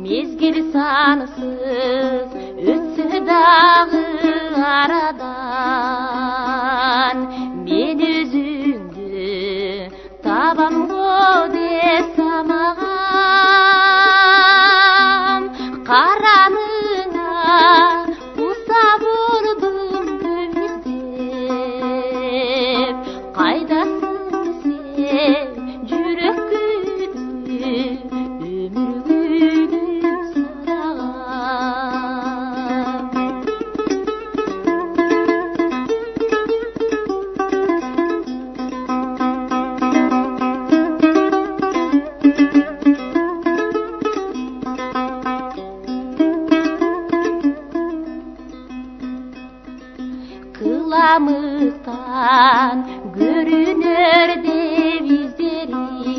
Mezgil sanısız ötse dağı aradan, men özüңdү табам го десем агам, караныңа куса болдум іздеп, кайдасың сен жүрөк гүлү өмүр гүлү сарагам. Kılamıktan görünür dev izlerim,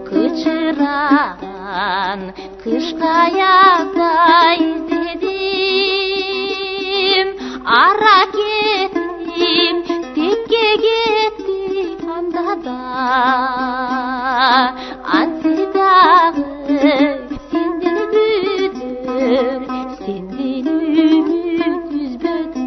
kıçıragan kışka yazda izledim. Ara kettim, tekke kettim anda da, ansi dağı senden büdür, senden ümit üzbödür.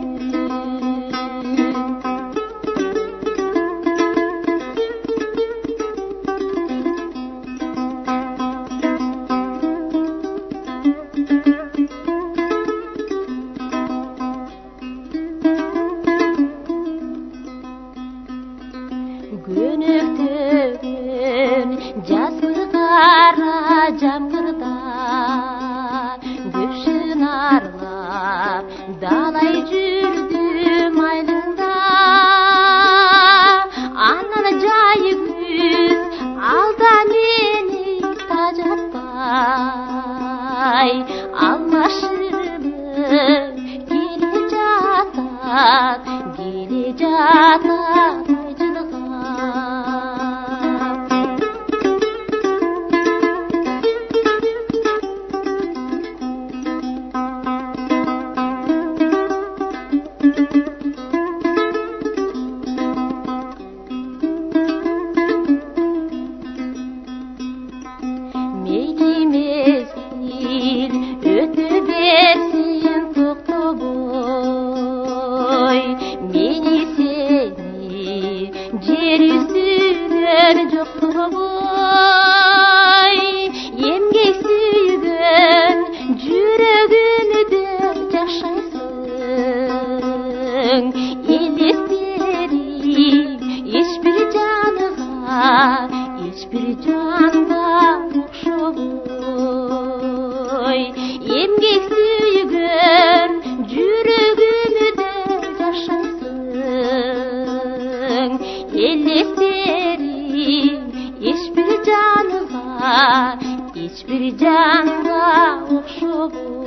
Gönüktөгөн жазгы кара жамгырда, көпшін арлап далай жүрдүм айлыңда. Анан жайы күз алда мени тажатпай, алмашырмын келе жатат айжылга. Meyli mezgil ötü bersin tokтобой, meni seni jer üstünөн jokтобой. Emgek sүйгөн жүрөгүмдө жашайсың, элестериң эчбир жанга окшобой. Emgek sүйгөн жүрөгүмдө жашайсың, элестериң эчбир жанга окшобой.